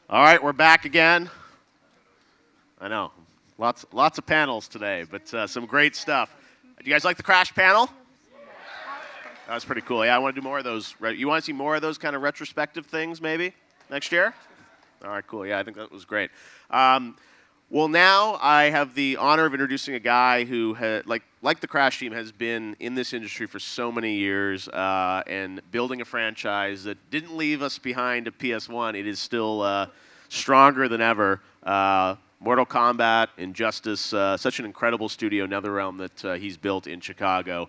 All right, we're back again. I know, lots of panels today, but some great stuff. Do you guys like the Crash panel? That was pretty cool. Yeah, I want to do more of those. You want to see more of those kind of retrospective things maybe next year? All right, cool. Yeah, I think that was great. Well, now I have the honor of introducing a guy who, like the Crash team, has been in this industry for so many years and building a franchise that didn't leave us behind at PS1. It is still stronger than ever. Mortal Kombat, Injustice, such an incredible studio, NetherRealm, that he's built in Chicago.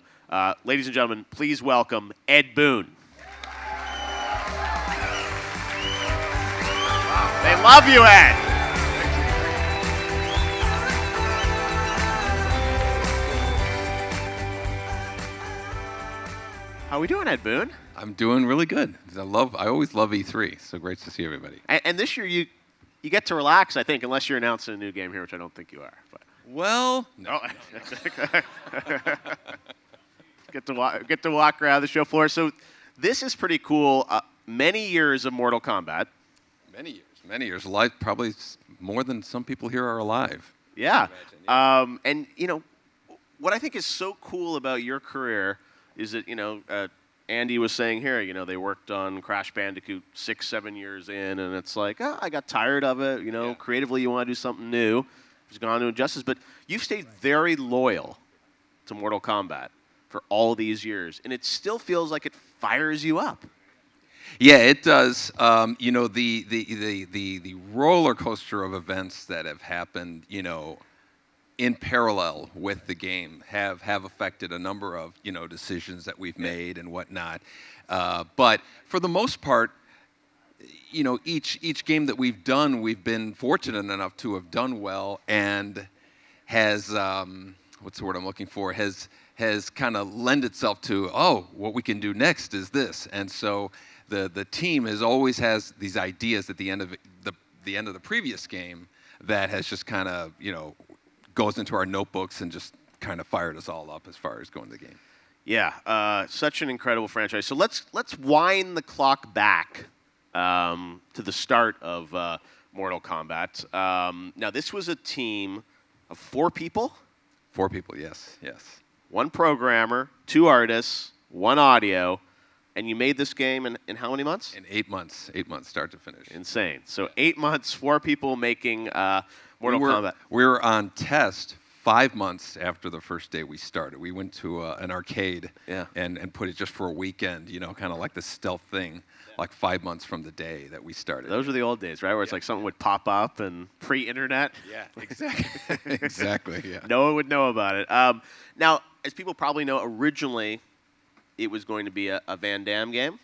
Ladies and gentlemen, please welcome Ed Boon. Wow. They love you, Ed. How are we doing, Ed Boon? I'm doing really good. I always love E3, so great to see everybody. And this year you get to relax, I think, unless you're announcing a new game here, which I don't think you are. But. Well, no. Get to walk around the show floor. So this is pretty cool. Many years of Mortal Kombat. Many years. Life probably more than some people here are alive. Yeah. Imagine, yeah. And you know what I think is so cool about your career is that Andy was saying here, they worked on Crash Bandicoot 6-7 years in, and it's like, I got tired of it. Yeah. Creatively you want to do something new. It's gone to Injustice, but you've stayed very loyal to Mortal Kombat for all these years, and it still feels like it fires you up. Yeah, it does. The roller coaster of events that have happened, in parallel with the game have affected a number of decisions that we've made and whatnot. But for the most part, each game that we've done, we've been fortunate enough to have done well, and has what's the word I'm looking for, has kind of lend itself to, what we can do next is this. And so the team always has these ideas at the end of the previous game that has just kind of goes into our notebooks and just kind of fired us all up as far as going to the game. Yeah, such an incredible franchise. So let's wind the clock back to the start of Mortal Kombat. Now, this was a team of 4 people? 4 people, yes. 1 programmer, 2 artists, 1 audio, and you made this game in how many months? In 8 months. 8 months, start to finish. Insane. So 8 months, 4 people making Mortal Kombat. We were on test 5 months after the first day we started. We went to an arcade and put it just for a weekend, kind of like the stealth thing, like 5 months from the day that we started. Those were the old days, right? Where it's like something would pop up and pre-internet. Yeah, exactly. Exactly, yeah. No one would know about it. Now, as people probably know, originally it was going to be a Van Damme game.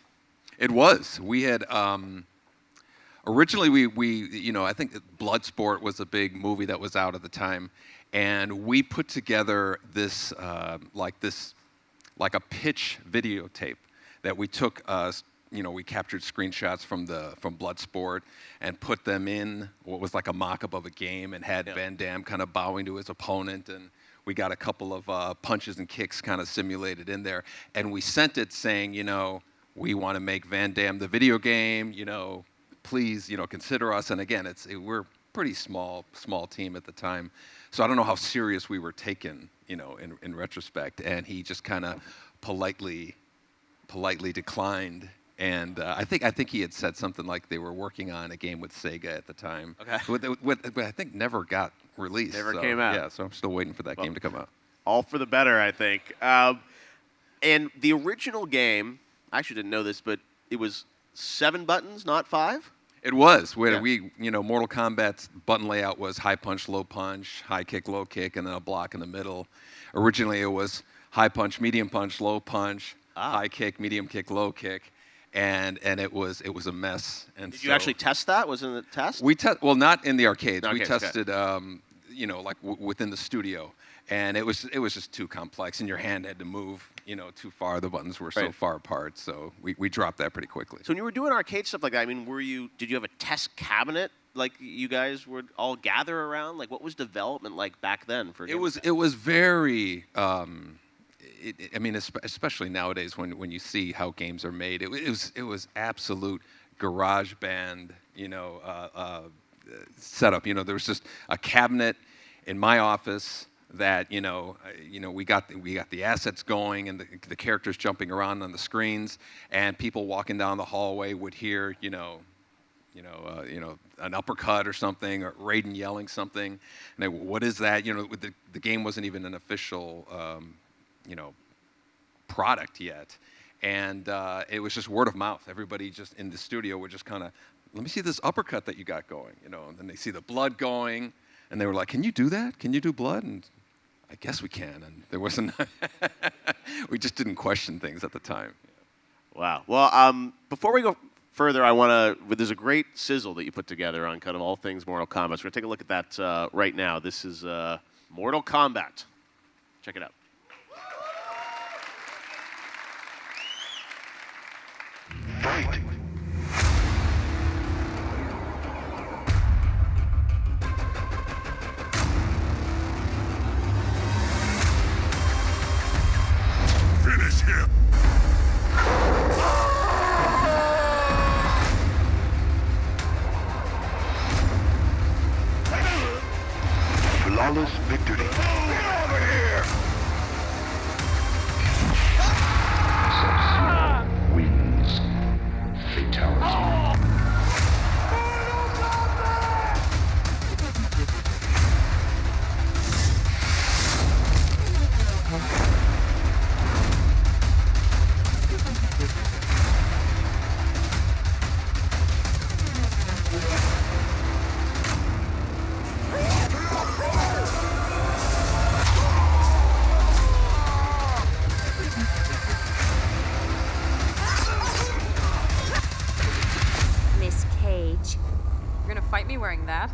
It was. We had... Originally, we I think Bloodsport was a big movie that was out at the time, and we put together this like a pitch videotape that we took. We captured screenshots from Bloodsport and put them in what was like a mock-up of a game, and had Van Damme kind of bowing to his opponent, and we got a couple of punches and kicks kind of simulated in there, and we sent it saying, we want to make Van Damme the video game, please, consider us. And again, we're a pretty small team at the time, so I don't know how serious we were taken, in retrospect. And he just kind of politely declined. And I think he had said something like they were working on a game with Sega at the time. Okay. But I think never got released. Never came out. Yeah, so I'm still waiting for that game to come out. All for the better, I think. And the original game, I actually didn't know this, but it was 7 buttons, not 5? It was. Mortal Kombat's button layout was high punch, low punch, high kick, low kick, and then a block in the middle. Originally, it was high punch, low punch, high kick, medium kick, low kick, and it was a mess. And Did you actually test that? Was it in the test? Well, not in the arcades. We tested, okay. Within the studio. And it was just too complex, and your hand had to move, too far. The buttons were so far apart, so we dropped that pretty quickly. So when you were doing arcade stuff like that, I mean, did you have a test cabinet like you guys would all gather around? Like, what was development like back then for? It was very. Especially nowadays when you see how games are made, it was absolute garage band setup. There was just a cabinet in my office that we got the assets going and the characters jumping around on the screens, and people walking down the hallway would hear an uppercut or something, or Raiden yelling something, and they, what is that? The game wasn't even an official product yet, and it was just word of mouth. Everybody just in the studio would just kind of, let me see this uppercut that you got going, and then they see the blood going, and they were like, can you do that? Can you do blood? And I guess we can, and there wasn't. We just didn't question things at the time. Wow. Well, before we go further, I want to. There's a great sizzle that you put together on kind of all things Mortal Kombat. So we're going to take a look at that right now. This is Mortal Kombat. Check it out. Fight! Finish him! Flawless victory. Get over here! Succeed. Wins. Fatality. Miss Cage. You're gonna fight me wearing that?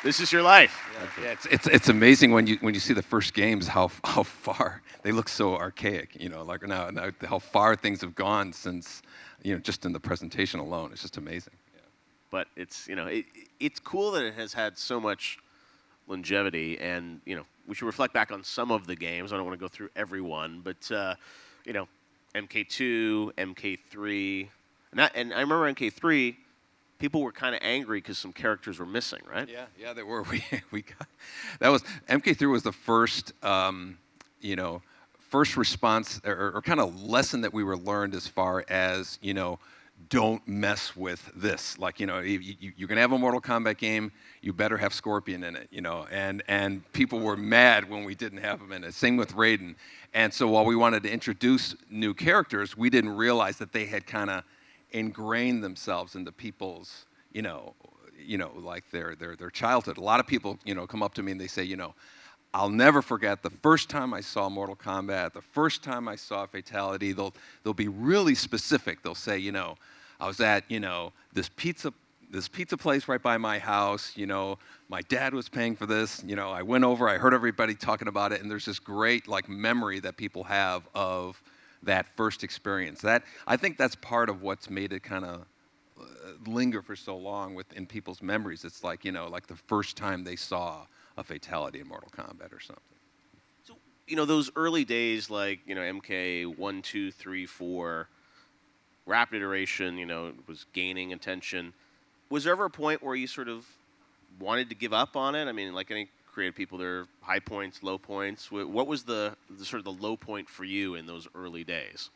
This is your life. Yeah, it's amazing when you see the first games how far they look so archaic. Like now how far things have gone since just in the presentation alone. It's just amazing. Yeah. But it's it's cool that it has had so much longevity, and we should reflect back on some of the games. I don't want to go through every one, but MK2, MK3, and I remember MK3. People were kind of angry because some characters were missing, right? Yeah, they were. We got that was MK3 was the first first response or kind of lesson that we were learned as far as don't mess with this. Like you're gonna have a Mortal Kombat game, you better have Scorpion in it. And people were mad when we didn't have him in it. Same with Raiden. And so while we wanted to introduce new characters, we didn't realize that they had kind of ingrain themselves into people's, like their childhood. A lot of people, come up to me and they say, I'll never forget the first time I saw Mortal Kombat, the first time I saw Fatality. They'll be really specific. They'll say, I was at, this pizza place right by my house. My dad was paying for this. I went over, I heard everybody talking about it, and there's this great memory that people have of that first experience. I think that's part of what's made it kind of linger for so long in people's memories. It's like the first time they saw a fatality in Mortal Kombat or something. So those early days, like MK 1, 2, 3, 4, rapid iteration, was gaining attention. Was there ever a point where you sort of wanted to give up on it? I mean, like any creative people, there are high points, low points. What was the sort of the low point for you in those early days?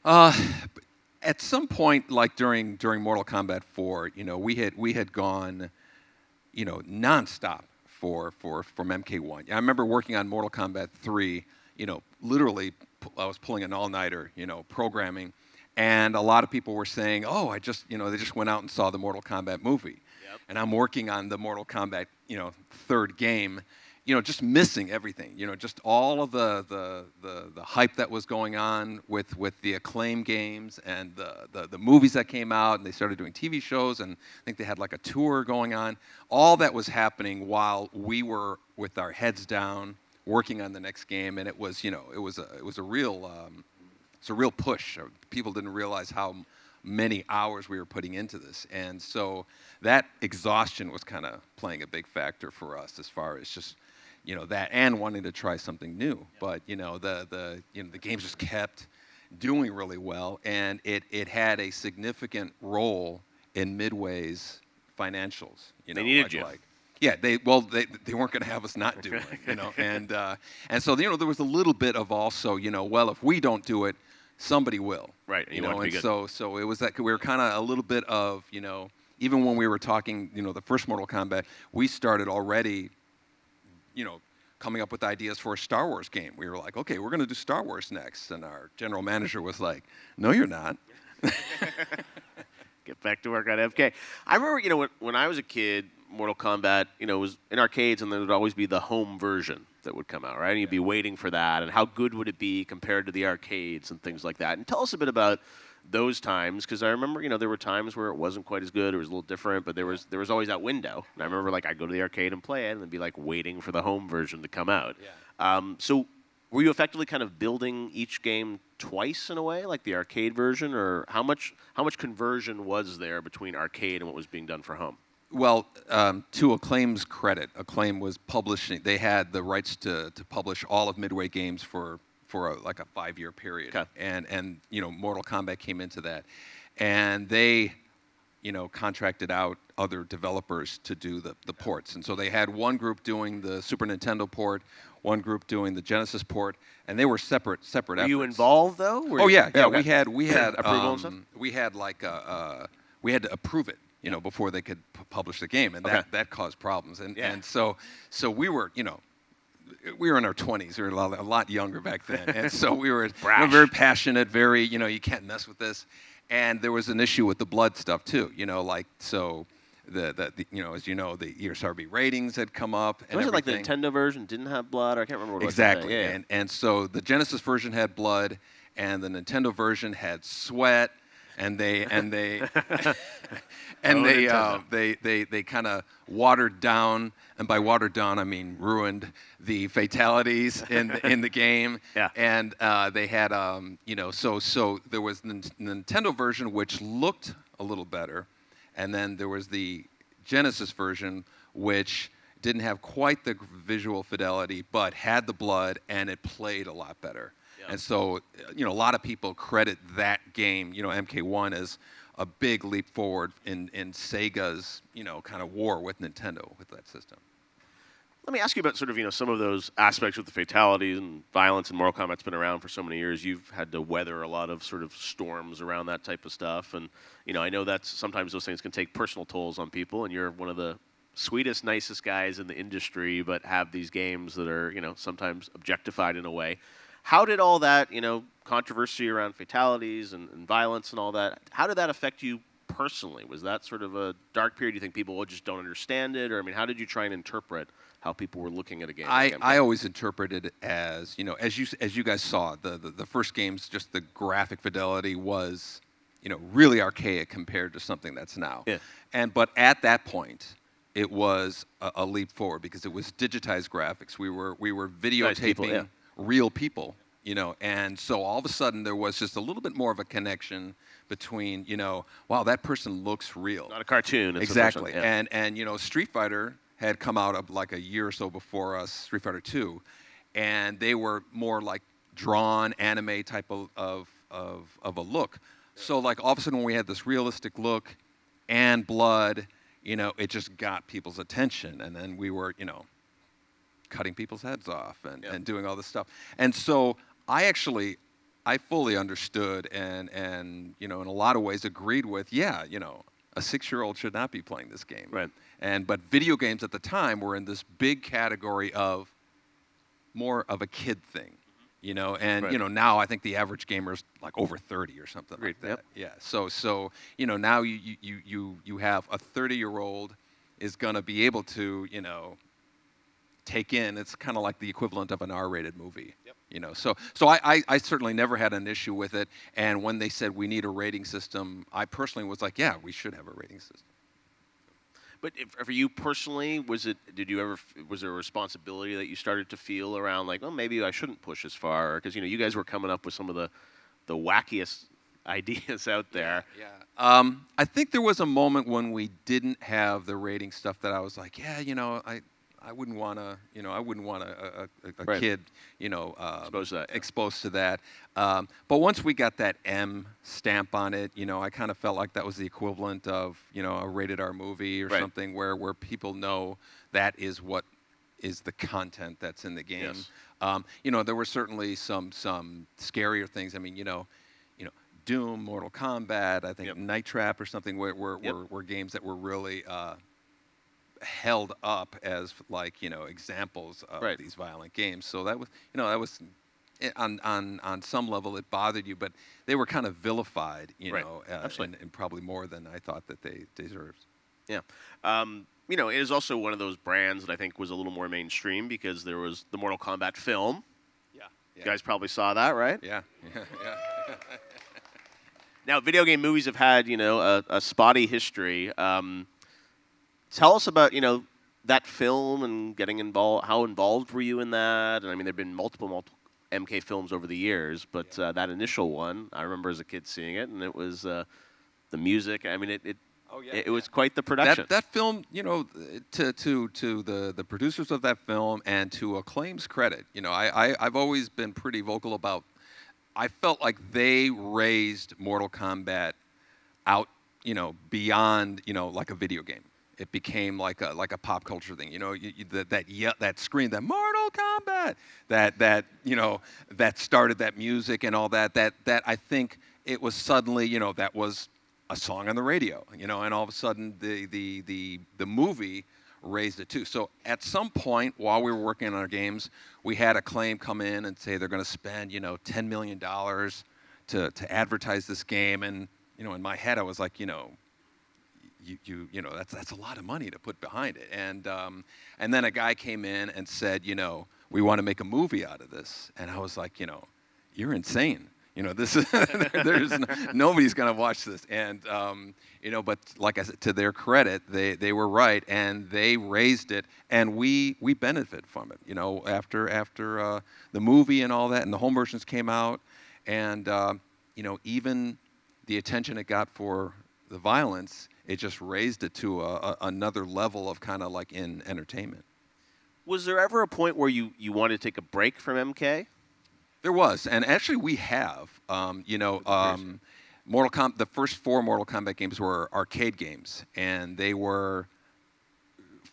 At some point, like during Mortal Kombat 4, we had gone, nonstop from MK1. I remember working on Mortal Kombat 3. Literally, I was pulling an all-nighter, programming, and a lot of people were saying, "Oh, they just went out and saw the Mortal Kombat movie." Yep. And I'm working on the Mortal Kombat, third game, just missing everything. Just all of the hype that was going on with the Acclaim games and the movies that came out, and they started doing TV shows, and I think they had like a tour going on. All that was happening while we were with our heads down, working on the next game, and it was a real push. People didn't realize how many hours we were putting into this, and so that exhaustion was kind of playing a big factor for us as far as just that and wanting to try something new. But the games just kept doing really well, and it had a significant role in Midway's financials. They needed you. Yeah, they weren't going to have us not do it, and so there was a little bit of also, well, if we don't do it, somebody will. Right, and you want to be good. So it was that we were kind of a little bit of, even when we were talking, the first Mortal Kombat, we started already, coming up with ideas for a Star Wars game. We were like, okay, we're going to do Star Wars next, and our general manager was like, no, you're not. Get back to work on FK. I remember, when I was a kid, Mortal Kombat, was in arcades, and there would always be the home version that would come out, right? And you'd be waiting for that, and how good would it be compared to the arcades and things like that. And tell us a bit about those times, because I remember, there were times where it wasn't quite as good, it was a little different, but there was always that window. And I remember, I'd go to the arcade and play it, and then be, waiting for the home version to come out. Yeah. So were you effectively kind of building each game twice in a way, like the arcade version, or how much conversion was there between arcade and what was being done for home? Well, to Acclaim's credit, Acclaim was publishing. They had the rights to publish all of Midway games for a 5-year period. Okay. And Mortal Kombat came into that, and they contracted out other developers to do the ports. And so they had one group doing the Super Nintendo port, one group doing the Genesis port, and they were separate efforts. Were you involved though? Yeah. Okay. We had approval and stuff? we had we had to approve it. Before they could publish the game, and that caused problems. And so we were, we were in our 20s. We were a lot younger back then, and so we were very passionate, very, you can't mess with this. And there was an issue with the blood stuff too, so the as you know, the ESRB ratings had come up. And was everything. it like the Nintendo version didn't have blood? Or I can't remember what exactly. it was. Yeah. And so the Genesis version had blood, and the Nintendo version had sweat. And they kind of watered down, and by watered down I mean ruined the fatalities in the game. Yeah. And they had so there was the Nintendo version, which looked a little better, and then there was the Genesis version, which didn't have quite the visual fidelity, but had the blood, and it played a lot better. And so, a lot of people credit that game, MK1, as a big leap forward in Sega's, kind of war with Nintendo with that system. Let me ask you about sort of, some of those aspects with the fatalities and violence, and Mortal Kombat's been around for so many years. You've had to weather a lot of sort of storms around that type of stuff. And, I know that sometimes those things can take personal tolls on people, and you're one of the sweetest, nicest guys in the industry, but have these games that are, sometimes objectified in a way. How did all that, controversy around fatalities and violence and all that, how did that affect you personally? Was that sort of a dark period? Do you think people just don't understand it? Or, how did you try and interpret how people were looking at a game? I always interpreted it as, as you guys saw, the first games, just the graphic fidelity was, really archaic compared to something that's now. Yeah. But at that point, it was a leap forward because it was digitized graphics. We were videotaping real people, and so all of a sudden there was just a little bit more of a connection between, wow, that person looks real. Not a cartoon. It's exactly. A person, yeah. And Street Fighter had come out a year or so before us, Street Fighter 2, and they were more like drawn anime type of a look. So all of a sudden when we had this realistic look and blood, it just got people's attention, and then we were, cutting people's heads off and doing all this stuff. And so I fully understood and in a lot of ways agreed with, a 6-year-old should not be playing this game. Right. But video games at the time were in this big category of more of a kid thing, and now I think the average gamer's over 30 or something like that. Yep. Yeah. So now you have a 30-year-old is going to be able to, take in. It's kind of like the equivalent of an R-rated movie. Yep. You know, so I certainly never had an issue with it. And when they said we need a rating system, I personally was like, yeah, we should have a rating system. But for you personally, was there a responsibility that you started to feel around like, oh, maybe I shouldn't push as far? Because, you guys were coming up with some of the wackiest ideas out there. Yeah. I think there was a moment when we didn't have the rating stuff that I was like, yeah, I wouldn't want to, a Right. kid, exposed to that. But once we got that M stamp on it, I kind of felt like that was the equivalent of, a rated R movie or Right. something where people know that is what is the content that's in the game. Yes. There were certainly some scarier things. I mean, Doom, Mortal Kombat, I think Yep. Night Trap or something were games that were really held up as examples of Right. these violent games. So that was on some level it bothered you, but they were kind of vilified, Right. Absolutely. and probably more than I thought that they deserved. Yeah. It is also one of those brands that I think was a little more mainstream because there was the Mortal Kombat film. Yeah. You guys probably saw that, right? Yeah. Now, video game movies have had, a spotty history. Tell us about, that film and getting involved. How involved were you in that? And I mean, there've been multiple MK films over the years, but that initial one, I remember as a kid seeing it, and it was the music. I mean, it was quite the production. That film, to the producers of that film and to Acclaim's credit, I've always been pretty vocal about. I felt like they raised Mortal Kombat out, beyond, like a video game. It became like a pop culture thing, that scream, that Mortal Kombat, that started that music and all that I think it was suddenly, that was a song on the radio, and all of a sudden the movie raised it too. So at some point while we were working on our games, we had Acclaim come in and say they're going to spend, $10 million to advertise this game, and in my head I was like, that's a lot of money to put behind it. And then a guy came in and said, we want to make a movie out of this. And I was like, you're insane. This is nobody's going to watch this. And but like I said, to their credit, they were right, and they raised it, and we benefit from it. After the movie and all that, and the home versions came out, and even the attention it got for the violence, it just raised it to another level of kind of like in entertainment. Was there ever a point where you wanted to take a break from MK? There was, and actually we have. The first 4 Mortal Kombat games were arcade games, and they were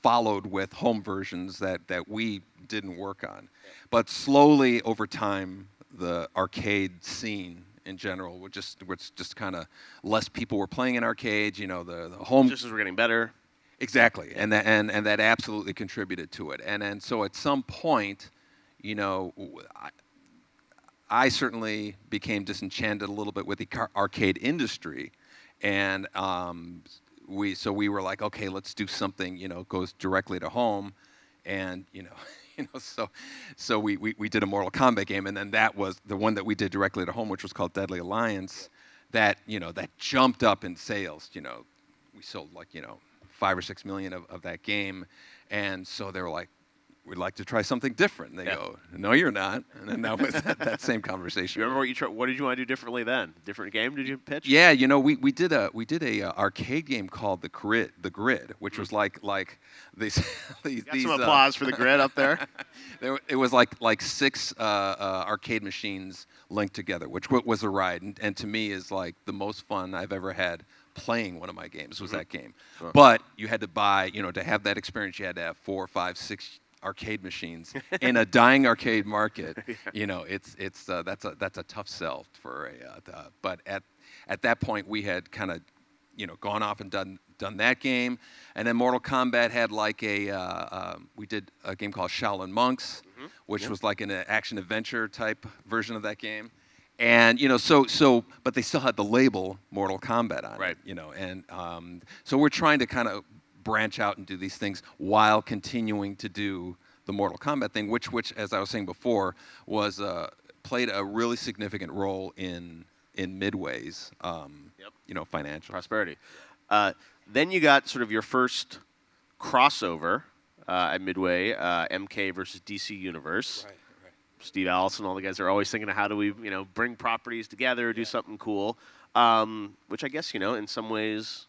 followed with home versions that we didn't work on. But slowly over time, the arcade scene in general was just kind of less people were playing in arcades. The home Systems were getting better. Exactly, and that absolutely contributed to it. And so at some point, I certainly became disenchanted a little bit with the arcade industry, and we were like, okay, let's do something goes directly to home, and so we did a Mortal Kombat game, and then that was the one that we did directly to home, which was called Deadly Alliance. That jumped up in sales. We sold 5 or 6 million of that game, and so they were like, we'd like to try something different. And they go, no, you're not. And then that was that same conversation. You remember what did you want to do differently then? Different game did you pitch? Yeah, we did a arcade game called the Grid, which was like these. Got some applause for the Grid up there. It was like 6 arcade machines linked together, which was a ride, and to me is like the most fun I've ever had playing one of my games was that game. Sure. But you had to buy, to have that experience, you had to have 4, 5, 6 arcade machines in a dying arcade market. It's that's a tough sell for a. But at that point, we had kind of, gone off and done that game, and then Mortal Kombat had like we did a game called Shaolin Monks, which was like an action adventure type version of that game. And but they still had the label Mortal Kombat on it, and so we're trying to kind of branch out and do these things while continuing to do the the Mortal Kombat thing, which as I was saying before, was played a really significant role in Midway's financial Prosperity. Then you got sort of your first crossover at Midway, MK versus DC Universe. Right. Steve Allison, all the guys are always thinking of how do we, bring properties together, do something cool, which I guess, in some ways,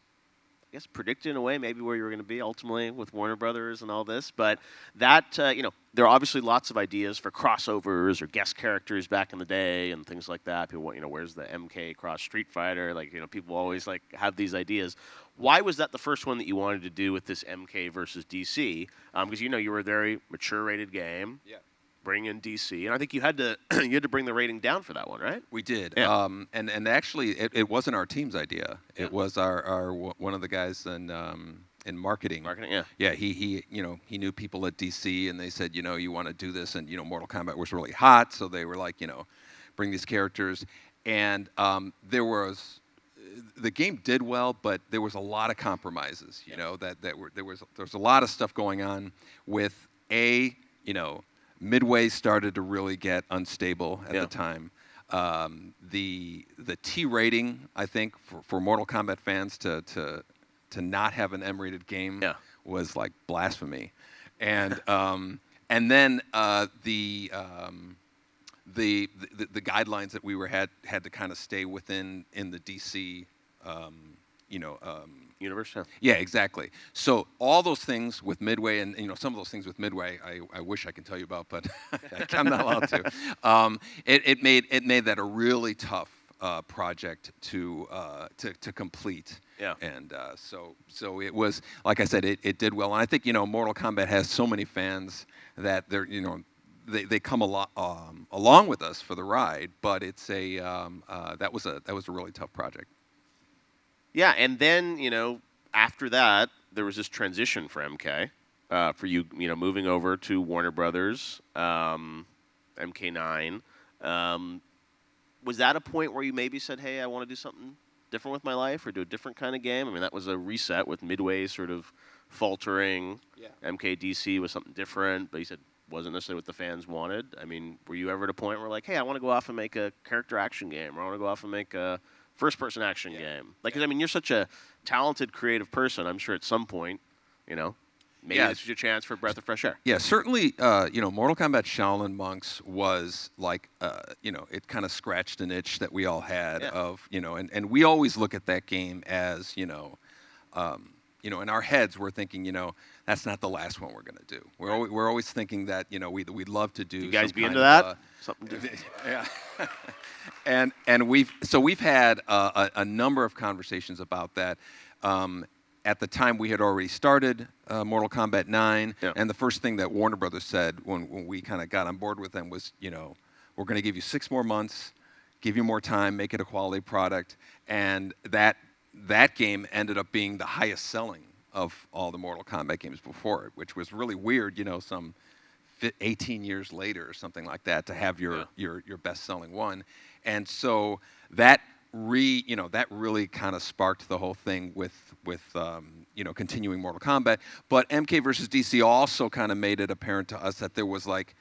predicted in a way maybe where you were going to be ultimately with Warner Brothers and all this. But that, there are obviously lots of ideas for crossovers or guest characters back in the day and things like that. People want, where's the MK cross Street Fighter? People always have these ideas. Why was that the first one that you wanted to do with this MK versus DC? Because you were a very mature rated game. Yeah. Bring in DC, and I think you had to bring the rating down for that one, right? We did, Yeah. and actually it wasn't our team's idea. Yeah. It was our one of the guys in marketing. Marketing, yeah. Yeah, he knew people at DC, and they said, you want to do this, and Mortal Kombat was really hot, so they were like, bring these characters, and there was. The game did well, but there was a lot of compromises. There was a lot of stuff going on with Midway started to really get unstable at the time. The T rating, I think, for Mortal Kombat fans to not have an M-rated game was like blasphemy, and then the guidelines that we had to kind of stay within in the DC Universe. Yeah. Yeah, exactly. So all those things with Midway, and some of those things with Midway, I wish I could tell you about, but I'm not allowed to. It made that a really tough project to complete. Yeah. And so it was, like I said, it did well, and I think Mortal Kombat has so many fans that they're they come along with us for the ride, but it's that was a really tough project. Yeah, and then after that, there was this transition for MK, for you moving over to Warner Brothers, MK9. Was that a point where you maybe said, "Hey, I want to do something different with my life, or do a different kind of game"? I mean, that was a reset with Midway sort of faltering. Yeah. MKDC was something different, but you said wasn't necessarily what the fans wanted. I mean, were you ever at a point where like, "Hey, I want to go off and make a character action game, or I want to go off and make a first-person action game"? Like, 'cause, I mean, you're such a talented, creative person. I'm sure at some point, maybe this was your chance for a breath of fresh air. Yeah, certainly. Mortal Kombat Shaolin Monks was like, it kind of scratched an itch that we all had of, and we always look at that game as, in our heads we're thinking, that's not the last one we're going to do. We're always thinking that, we'd love to do. You guys some be kind into of, that? Something different. Yeah. and we've had a number of conversations about that. At the time, we had already started Mortal Kombat 9, and the first thing that Warner Brothers said when we kind of got on board with them was, we're going to give you 6 more months, give you more time, make it a quality product, and that game ended up being the highest selling of all the Mortal Kombat games before it, which was really weird, some 18 years later or something like that to have your best-selling one. And so that really kind of sparked the whole thing with continuing Mortal Kombat. But MK versus DC also kind of made it apparent to us that there was like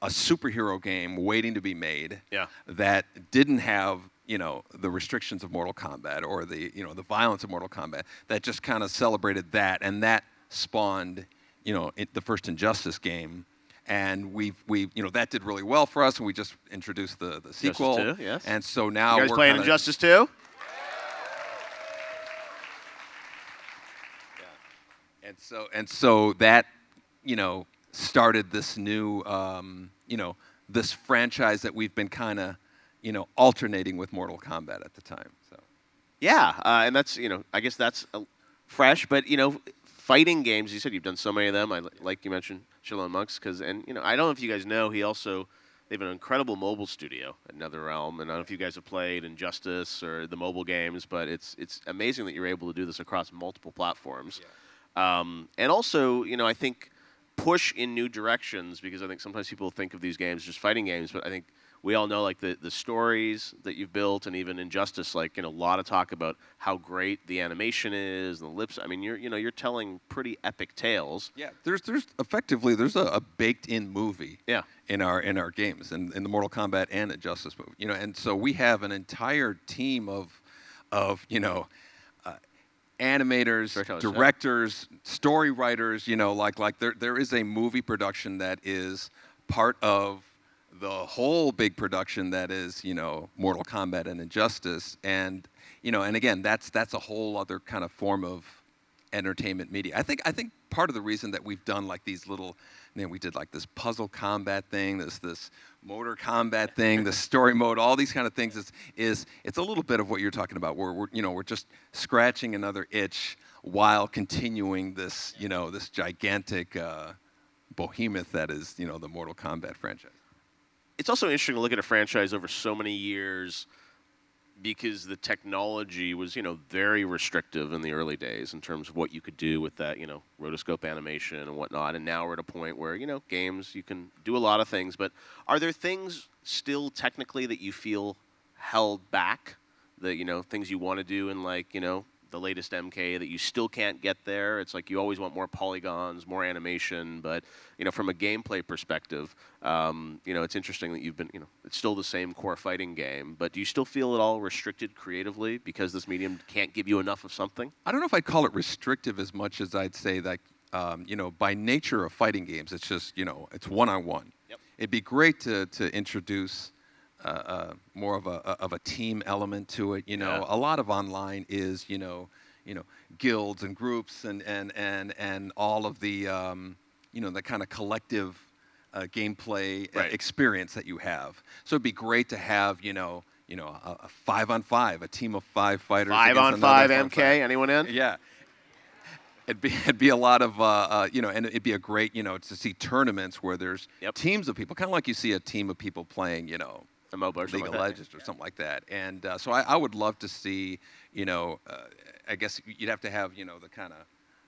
a superhero game waiting to be made that didn't have the restrictions of Mortal Kombat or the violence of Mortal Kombat, that just kind of celebrated that, and that spawned the first Injustice game. And we that did really well for us, and we just introduced the sequel. Injustice 2, yes. And so now You guys we're playing kinda, Injustice 2? And so that started this new this franchise that we've been kind of alternating with Mortal Kombat at the time. So Yeah, and that's I guess that's fresh, but fighting games. You said you've done so many of them. Like you mentioned Shaolin Monks, I don't know if you guys know, they have an incredible mobile studio at NetherRealm, and I don't know if you guys have played Injustice or the mobile games, but it's amazing that you're able to do this across multiple platforms. Yeah. And also, I think push in new directions, because I think sometimes people think of these games as just fighting games, but I think we all know like the stories that you've built, and even Injustice, like a lot of talk about how great the animation is, and the lips. I mean, you're telling pretty epic tales. Yeah, there's effectively a baked-in movie. Yeah. In our games, in the Mortal Kombat and Injustice movie, and so we have an entire team of animators, directors, story writers. Like there is a movie production that is part of the whole big production that is Mortal Kombat and Injustice, and and again that's a whole other kind of form of entertainment media. I think part of the reason that we've done like these little, we did like this puzzle combat thing, this motor combat thing, the story mode, all these kind of things is it's a little bit of what you're talking about. We're just scratching another itch while continuing this this gigantic behemoth that is the Mortal Kombat franchise. It's also interesting to look at a franchise over so many years, because the technology was, very restrictive in the early days in terms of what you could do with that, rotoscope animation and whatnot. And now we're at a point where, games, you can do a lot of things. But are there things still technically that you feel held back? That, things you want to do in, like, the latest MK that you still can't get there? It's like you always want more polygons, more animation, but from a gameplay perspective, it's interesting that you've been, it's still the same core fighting game, but do you still feel it all restricted creatively because this medium can't give you enough of something? I don't know if I'd call it restrictive as much as I'd say that, by nature of fighting games, it's just, it's one-on-one. Yep. It'd be great to introduce more of a team element to it. A lot of online is guilds and groups and all of the the kind of collective gameplay experience that you have. So it'd be great to have a 5-on-5, a team of 5 fighters. 5-on-5 MK. Anyone in? Yeah. It'd be a lot of and it'd be a great to see tournaments where there's teams of people, kind of like you see a team of people playing a MOBA or League of Legends or something like that. And so I would love to see, I guess you'd have to have, the kind of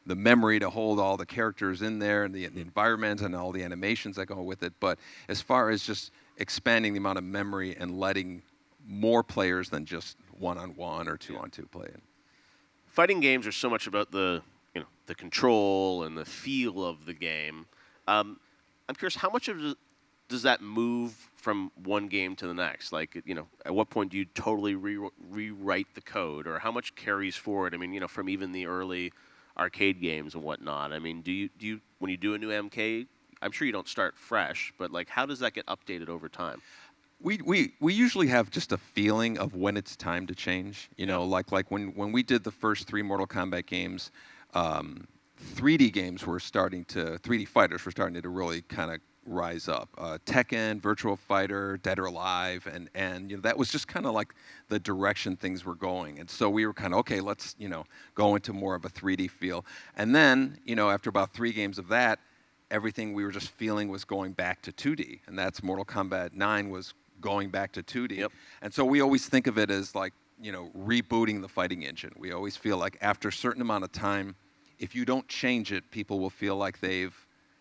the memory to hold all the characters in there and the environments and all the animations that go with it. But as far as just expanding the amount of memory and letting more players than just 1-on-1 or 2-on-2 play it. Fighting games are so much about the control and the feel of the game. I'm curious, how much of does that move from one game to the next? Like, at what point do you totally rewrite the code, or how much carries forward? I mean, from even the early arcade games and whatnot. I mean, do you when you do a new MK, I'm sure you don't start fresh, but like, how does that get updated over time? We usually have just a feeling of when it's time to change. Like when we did the first 3 Mortal Kombat games, 3D games were 3D fighters were starting to really kind of rise up. Tekken, Virtual Fighter, Dead or Alive, and that was just kind of like the direction things were going. And so we were kind of, okay, let's go into more of a 3D feel. And then after about 3 games of that, everything we were just feeling was going back to 2D, and that's Mortal Kombat 9 was going back to 2D. Yep. And so we always think of it as like rebooting the fighting engine. We always feel like after a certain amount of time, if you don't change it, people will feel like they've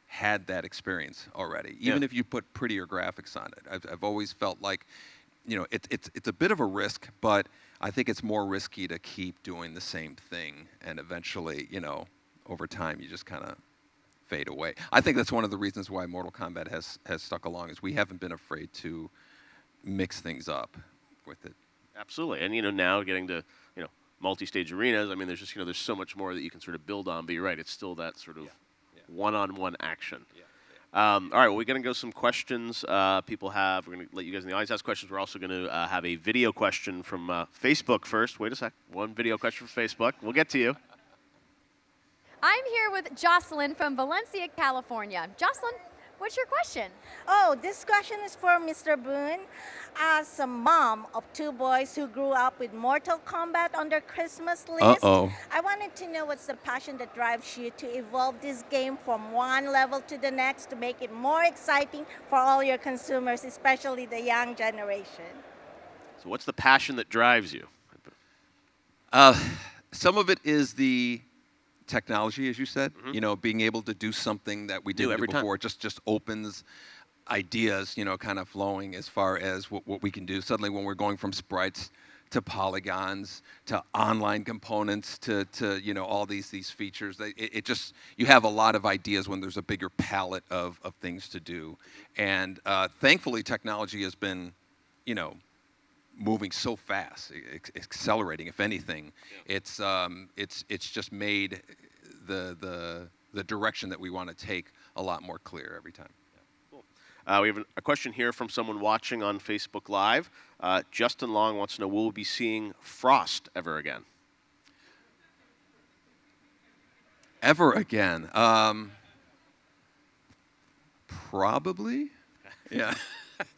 had that experience already, even if you put prettier graphics on it. I've always felt like, it's a bit of a risk, but I think it's more risky to keep doing the same thing, and eventually, over time, you just kind of fade away. I think that's one of the reasons why Mortal Kombat has stuck along, is we haven't been afraid to mix things up with it. Absolutely, and now getting to multi-stage arenas. I mean, there's just there's so much more that you can sort of build on. But you're right, it's still that sort of one-on-one action. All right, well, we're going to go some questions people have. We're going to let you guys in the audience ask questions. We're also going to have a video question from Facebook first. Wait a sec. One video question from Facebook. We'll get to you. I'm here with Jocelyn from Valencia, California. Jocelyn, what's your question? Oh, this question is for Mr. Boon. As a mom of 2 boys who grew up with Mortal Kombat on their Christmas list, I wanted to know what's the passion that drives you to evolve this game from one level to the next to make it more exciting for all your consumers, especially the young generation. So what's the passion that drives you? Some of it is the technology, as you said. Being able to do something that we didn't do before. It just opens ideas, kind of flowing as far as what we can do. Suddenly, when we're going from sprites to polygons to online components to all these features, it just, you have a lot of ideas when there's a bigger palette of things to do. And thankfully, technology has been, moving so fast, accelerating. If anything, it's just made the direction that we want to take a lot more clear every time. We have a question here from someone watching on Facebook Live. Justin Long wants to know, will we be seeing Frost ever again? Ever again? Probably. Yeah.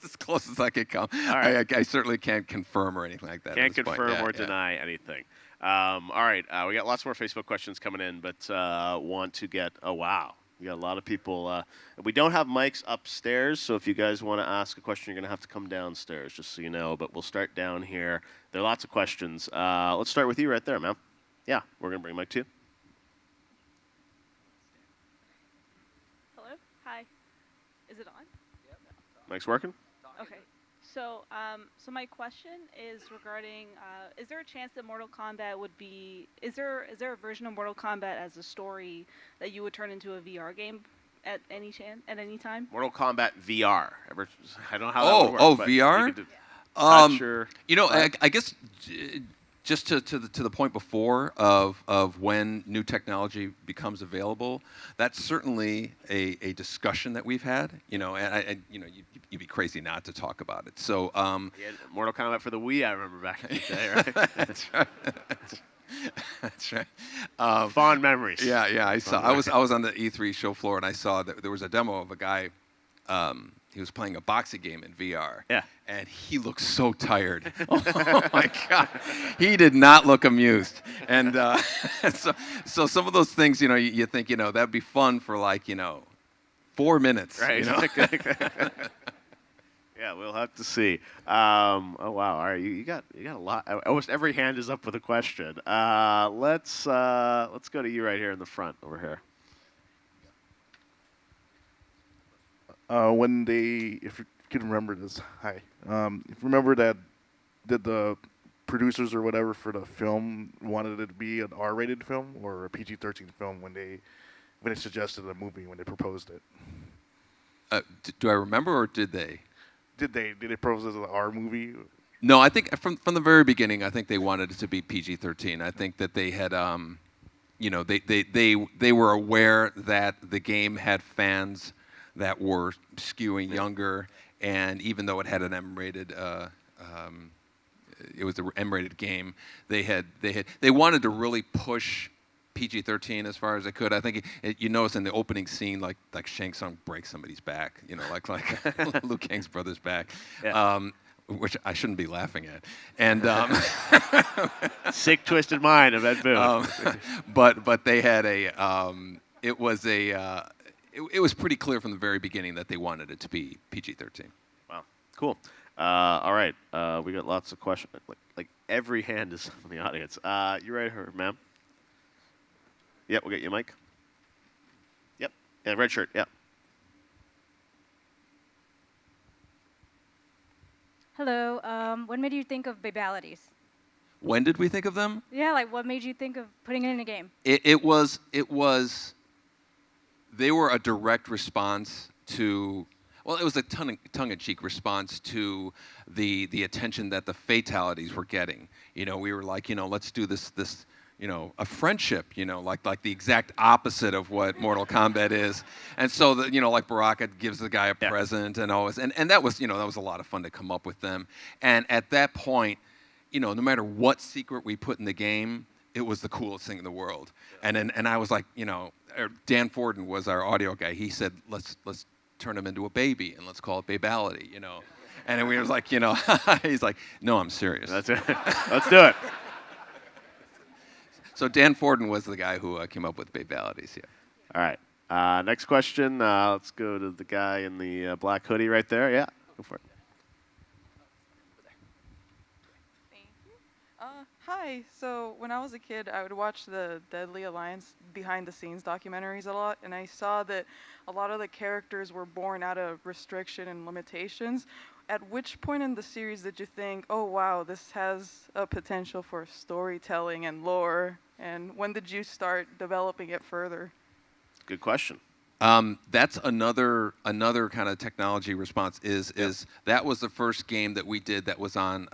As close as I could come. All right. I certainly can't confirm or anything like that. Can't confirm or deny anything. All right. We got lots more Facebook questions coming in, but want to get, oh, wow. We got a lot of people. We don't have mics upstairs, so if you guys want to ask a question, you're going to have to come downstairs, just so you know. But we'll start down here. There are lots of questions. Let's start with you right there, ma'am. Yeah, we're going to bring a mic to you. Hello? Hi. Is it on? Mic's working? Okay. So, so my question is regarding, is there a chance that Mortal Kombat would be, is there a version of Mortal Kombat as a story that you would turn into a VR game at any time? Mortal Kombat VR. I don't know how that would work. Oh, but VR? Not sure. I guess just to the point before of when new technology becomes available, that's certainly a discussion that we've had. And you'd be crazy not to talk about it. So Mortal Kombat for the Wii, I remember back in the day, right? That's right. That's right. Fond memories. Yeah. I saw. I was on the E3 show floor, and I saw that there was a demo of a guy. He was playing a boxing game in VR. Yeah. And he looked so tired. Oh my God. He did not look amused. And so some of those things, you think, that'd be fun for 4 minutes. Right. Yeah, we'll have to see. Oh wow! All right, you got a lot. Almost every hand is up with a question. Let's go to you right here in the front over here. When if you can remember this, if you remember that, did the producers or whatever for the film wanted it to be an R-rated film or a PG-13 film when they suggested a movie, when they proposed it? Do I remember, or did they? Did they propose it as an R movie? No, I think from the very beginning, I think they wanted it to be PG-13. I think that they had, they were aware that the game had fans that were skewing younger, and even though it had an M-rated, it was an M-rated game, they wanted to really push PG-13 as far as they could. I think you notice in the opening scene, like Shang Tsung breaks somebody's back, like Liu Kang's brother's back, which I shouldn't be laughing at. And sick, twisted mind of Ed Boon. But they had it was pretty clear from the very beginning that they wanted it to be PG-13. Wow, cool. All right, we got lots of questions. Like every hand is from the audience. You right here, ma'am? Yep, we'll get you a mic. Yep, yeah, red shirt. Yep. Hello. What made you think of babalities? When did we think of them? Yeah, what made you think of putting it in a game? It was. They were a direct response to. Well, it was a tongue-in-cheek response to the attention that the fatalities were getting. We were like, let's do this. A friendship, like the exact opposite of what Mortal Kombat is. And so, like Baraka gives the guy a present and always, and that was, that was a lot of fun to come up with them. And at that point, no matter what secret we put in the game, it was the coolest thing in the world. And I was like, Dan Forden was our audio guy. He said, let's turn him into a baby and let's call it Babality, And then we was like, he's like, no, I'm serious. That's it. Let's do it. So Dan Forden was the guy who came up with Babalities, yeah. All right. Next question. Let's go to the guy in the black hoodie right there. Yeah, go for it. Thank you. Hi. So when I was a kid, I would watch the Deadly Alliance behind-the-scenes documentaries a lot, and I saw that a lot of the characters were born out of restriction and limitations. At which point in the series did you think, oh wow, this has a potential for storytelling and lore? And when did you start developing it further? Good question. That's another kind of technology response. Is that was the first game that we did that was on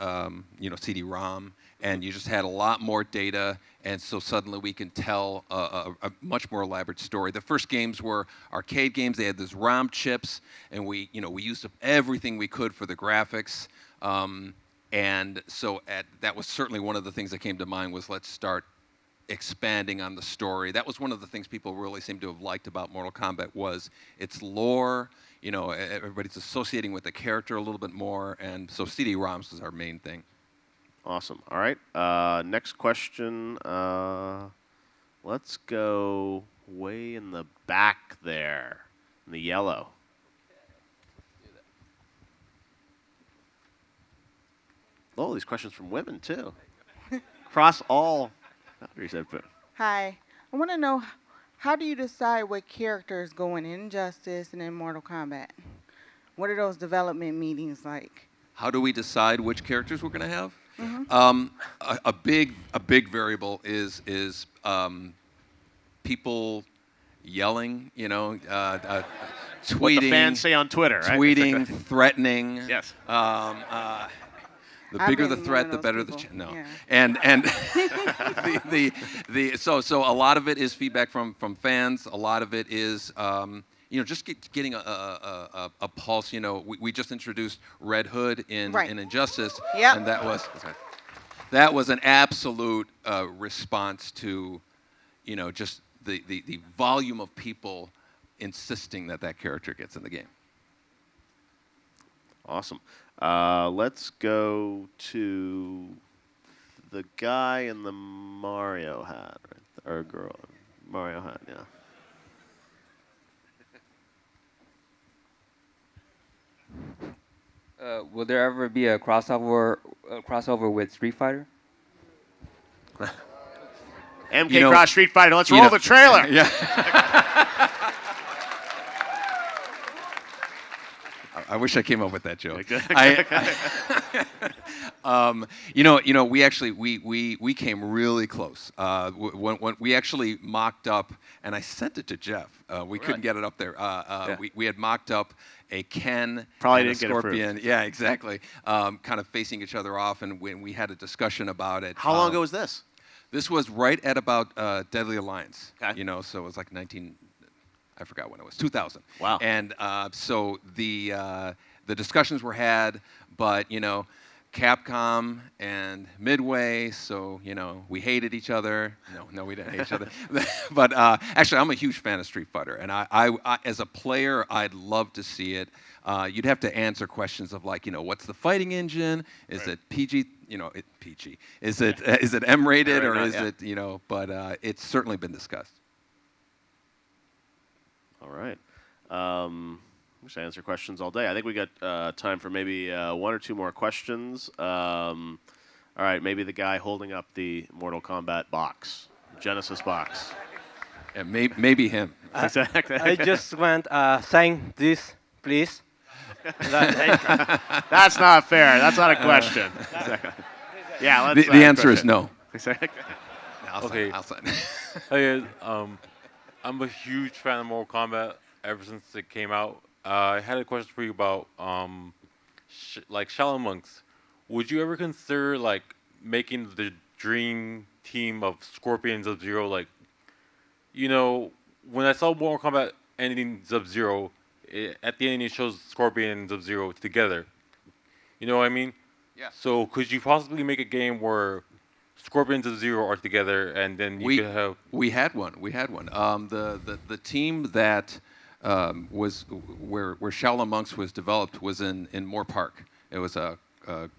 CD-ROM, and you just had a lot more data, and so suddenly we can tell a much more elaborate story. The first games were arcade games. They had these ROM chips, and we used up everything we could for the graphics. And so that was certainly one of the things that came to mind was let's start expanding on the story. That was one of the things people really seemed to have liked about Mortal Kombat was its lore. Everybody's associating with the character a little bit more, and so CD-ROMs was our main thing. Awesome. All right. Next question. Let's go way in the back there, in the yellow. Oh, these questions from women too. Across all boundaries, I put. Hi. I want to know, how do you decide what characters go in Injustice and in Mortal Kombat? What are those development meetings like? How do we decide which characters we're going to have? Mm-hmm. A big variable is people yelling, tweeting. What the fans say on Twitter, right? Tweeting, threatening. Yes. The bigger the threat, the better the no. Yeah. And so a lot of it is feedback from fans. A lot of it is just getting a pulse. We just introduced Red Hood in Injustice, and that was an absolute response to just the volume of people insisting that character gets in the game. Awesome. Let's go to the guy in the Mario hat, right? Or girl, Mario hat, yeah. Will there ever be a crossover with Street Fighter? MK Cross Street Fighter. Let's roll the trailer. Yeah. I wish I came up with that joke. We actually we came really close. When we actually mocked up, and I sent it to Geoff. We couldn't get it up there. We had mocked up a Ken Probably and a didn't Scorpion. Get approved. Yeah, exactly. Kind of facing each other off, and when we had a discussion about it. How long ago was this? This was right at about Deadly Alliance. Okay. So it was like I forgot when it was, 2000. Wow. And so the discussions were had, but Capcom and Midway, so we hated each other. No, we didn't hate each other. But actually, I'm a huge fan of Street Fighter, and I as a player, I'd love to see it. You'd have to answer questions of like, what's the fighting engine? Is it PG? PG. Is it M-rated or is it But it's certainly been discussed. All right. We should answer questions all day. I think we got time for maybe one or two more questions. All right, maybe the guy holding up the Mortal Kombat box, Genesis box. Yeah, maybe him. Exactly. I just want sign this, please. That's not fair. That's not a question. Yeah, let's. The answer is no. Okay. I'll sign. Hey, I'm a huge fan of Mortal Kombat ever since it came out. I had a question for you about like Shaolin monks. Would you ever consider like making the dream team of Scorpion and Sub-Zero? Like, when I saw Mortal Kombat ending Sub-Zero, at the end it shows Scorpion and Sub-Zero together. You know what I mean? Yeah. So could you possibly make a game where Scorpion and Sub-Zero are together, and then you could have? We had one. The team that was where Shaolin Monks was developed was in Moore Park. It was a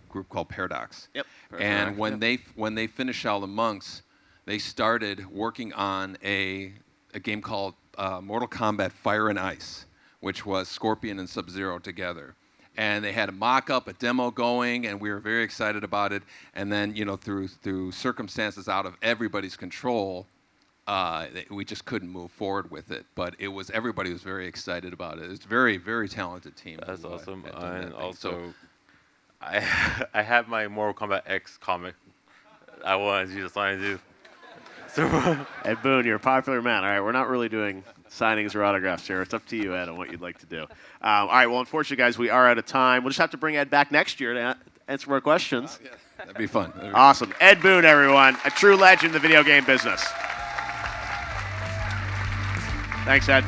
group called Paradox. Yep. And when they finished Shaolin Monks, they started working on a game called Mortal Kombat Fire and Ice, which was Scorpion and Sub-Zero together. and they had a mock-up, a demo going, and we were very excited about it. And then, through circumstances out of everybody's control, we just couldn't move forward with it. But everybody was very excited about it. It's a very, very talented team. That's awesome. had done that And thing. also, I have my Mortal Kombat X comic. I wanted you to sign too. So Ed Boon, you're a popular man. All right, we're not really doing signings or autographs here. It's up to you, Ed, on what you'd like to do. All right, well, unfortunately, guys, we are out of time. We'll just have to bring Ed back next year to answer more questions. Yeah, that'd be fun. Awesome. Ed Boon, everyone, a true legend in the video game business. Thanks, Ed.